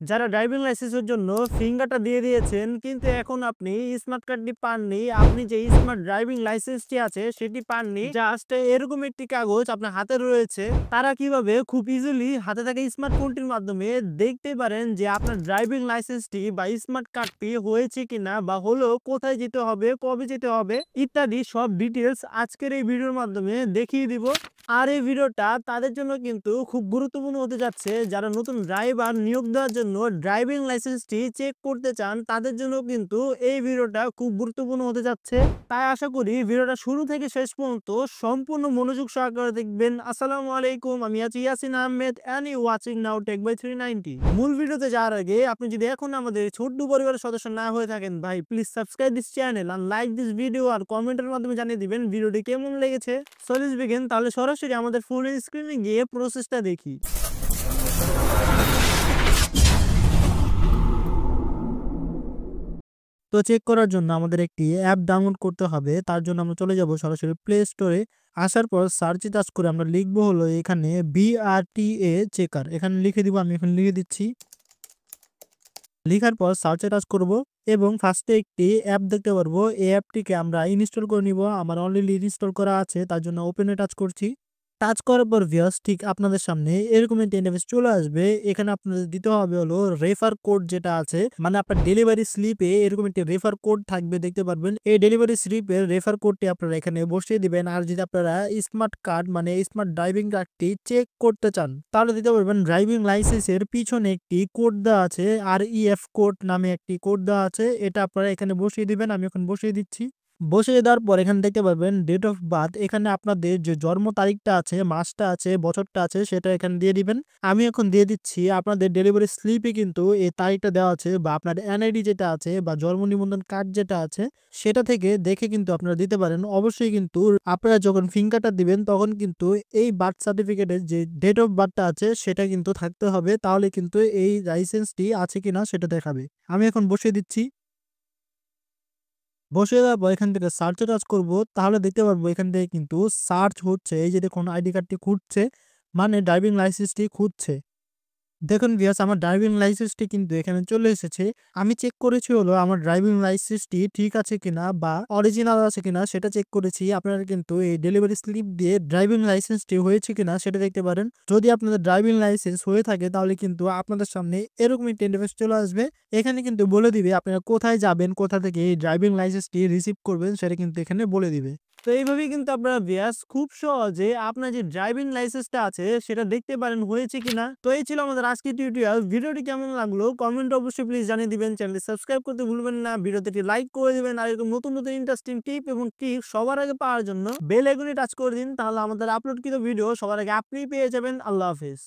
যারা ড্রাইভিং লাইসেন্সের জন্য ফিঙ্গারটা দিয়ে দিয়েছেন কিন্তু এখন আপনি স্মার্ট কার্ডটি পাননি, আপনি যে স্মার্ট ড্রাইভিং লাইসেন্সটি আছে সেটি পাননি, জাস্ট এরকম একটি কাগজ আপনার হাতে রয়েছে, তারা কিভাবে খুব ইজিলি হাতে থাকা স্মার্টফোনটির মাধ্যমে দেখতে পারেন যে আপনার ড্রাইভিং লাইসেন্সটি বা স্মার্ট কার্ডটি হয়েছে কিনা বা হলো, কোথায় যেতে হবে, কবে যেতে হবে ইত্যাদি সব ডিটেলস আজকের এই ভিডিওর মাধ্যমে দেখিয়ে দিব। আর এই ভিডিওটা তাদের জন্য কিন্তু খুব গুরুত্বপূর্ণ হতে যাচ্ছে যারা নতুন ড্রাইভার নিয়োগ দেওয়ার জন্য ড্রাইভিং লাইসেন্সটি চেক করতে চান, তাদের জন্য কিন্তু এই ভিডিওটা খুব গুরুত্বপূর্ণ হতে যাচ্ছে। তাই আশা করি ভিডিওটা শুরু থেকে শেষ পর্যন্ত সম্পূর্ণ মনোযোগ সহকারে দেখবেন। আসসালামু আলাইকুম, আমি আছি Yasin Ahmed and you watching now tech by 390। মূল ভিডিওতে যাওয়ার আগে আপনি যদি এখন আমাদের ছোট্ট পরিবারের সদস্য না হয়ে থাকেন, ভাই প্লিজ সাবস্ক্রাইব দিস চ্যানেল আর লাইক দিস ভিডিও, আর কমেন্টের মাধ্যমে জানিয়ে দিবেন ভিডিওটি কেমন লেগেছে। So let's begin. তাহলে সরাসরি আমাদের ফোনের স্ক্রিনে গিয়ে প্রসেসটা দেখি। তো চেক করার জন্য আমাদের একটি অ্যাপ ডাউনলোড করতে হবে। তার জন্য আমরা চলে যাব সরাসরি প্লে স্টোরে। আসার পর সার্চে টাচ করে আমরা লিখব হলো এখানে BRTA চেকার, এখানে লিখে দিব। আমি এখানে লিখে দিচ্ছি। লিখার পর সার্চে টাচ করব এবং ফার্স্টে একটি অ্যাপ দেখতে পারবো। এই অ্যাপটিকে আমরা ইনস্টল করে নিব। আমার অলরেডি ইনস্টল করা আছে, তার জন্য ওপেনে টাচ করছি। টাচ করার পর ভিউয়ার্স ঠিক আপনাদের সামনে এরকম একটা ইন্টারফেস চলে আসবে। এখানে আপনাদের দিতে হবে হলো রেফার কোড, যেটা আছে মানে আপনার ডেলিভারি স্লিপে এরকম একটি রেফার কোড থাকবে, দেখতে পারবেন। এই ডেলিভারি স্লিপের রেফার কোডটি আপনারা এখানে বসিয়ে দিবেন। আর যদি আপনারা স্মার্ট কার্ড মানে স্মার্ট ড্রাইভিং কার্ডটি চেক করতে চান তাহলে দিতে পারবেন ড্রাইভিং লাইসেন্সের পিছনে একটি কোড দেওয়া আছে, REF কোড নামে একটি কোড দেওয়া আছে, এটা আপনারা এখানে বসিয়ে দিবেন। আমি এখন বসিয়ে দিচ্ছি। বসিয়ে দেওয়ার পর এখানে দেখতে পারবেন ডেট অফ বার্থ, এখানে আপনাদের যে জন্ম তারিখটা আছে, মাসটা আছে, বছরটা আছে, সেটা এখানে দিয়ে দিবেন। আমি এখন দিয়ে দিচ্ছি। আপনাদের ডেলিভারি স্লিপে কিন্তু এই তারিখটা দেওয়া আছে, বা আপনার NID যেটা আছে বা জন্ম নিবন্ধন কার্ড যেটা আছে সেটা থেকে দেখে কিন্তু আপনারা দিতে পারেন। অবশ্যই কিন্তু আপনারা যখন ফিঙ্গারটা দিবেন তখন কিন্তু এই বার্থ সার্টিফিকেটের যে ডেট অফ বার্থটা আছে সেটা কিন্তু থাকতে হবে, তাহলে কিন্তু এই লাইসেন্সটি আছে কিনা সেটা দেখাবে। আমি এখন বসিয়ে দিচ্ছি। বসিয়ে দেওয়ার পর এখান থেকে সার্চে টাচ করব, তাহলে দেখতে পারবো এখান থেকে কিন্তু সার্চ হচ্ছে। এই যে দেখুন আইডি কার্ডটি খুঁজছে, মানে ড্রাইভিং লাইসেন্সটি খুঁজছে। দেখুন ভিউয়ার্স, আমার ড্রাইভিং লাইসেন্সটি কিন্তু এখানে চলে এসেছে। আমি চেক করেছি হলো আমার ড্রাইভিং লাইসেন্সটি ঠিক আছে কিনা বা অরিজিনাল আছে কিনা সেটা চেক করেছি। আপনারা কিন্তু এই ডেলিভারি স্লিপ দিয়ে ড্রাইভিং লাইসেন্সটি হয়েছে কিনা সেটা দেখতে পারেন। যদি আপনাদের ড্রাইভিং লাইসেন্স হয়ে থাকে তাহলে কিন্তু আপনাদের সামনে এরকম একটা ইন্টারফেস চলে আসবে। এখানে কিন্তু বলে দিবে আপনারা কোথায় যাবেন, কোথা থেকে এই ড্রাইভিং লাইসেন্সটি রিসিভ করবেন, সেটা কিন্তু এখানে বলে দিবে। তো এইভাবেই কিন্তু আপনারা ভিউয়ার্স খুব সহজে আপনার যে ড্রাইভিং লাইসেন্সটা আছে সেটা দেখতে পারেন হয়েছে কিনা। তো এই ছিল আমাদের আজকের টিউটোরিয়াল। ভিডিওটি কেমন লাগলো কমেন্ট অবশ্যই প্লিজ জানিয়ে দিবেন। চ্যানেলটি সাবস্ক্রাইব করতে ভুলবেন না, ভিডিওতে একটি লাইক করে দিবেন। আর এরকম নতুন নতুন ইন্টারেস্টিং টিপ এবং ট্রিক সবার আগে পাওয়ার জন্য বেল আইকনে টাচ করে দিন, তাহলে আমাদের আপলোডকৃত ভিডিও সবার আগে আপনি পেয়ে যাবেন। আল্লাহ হাফেজ।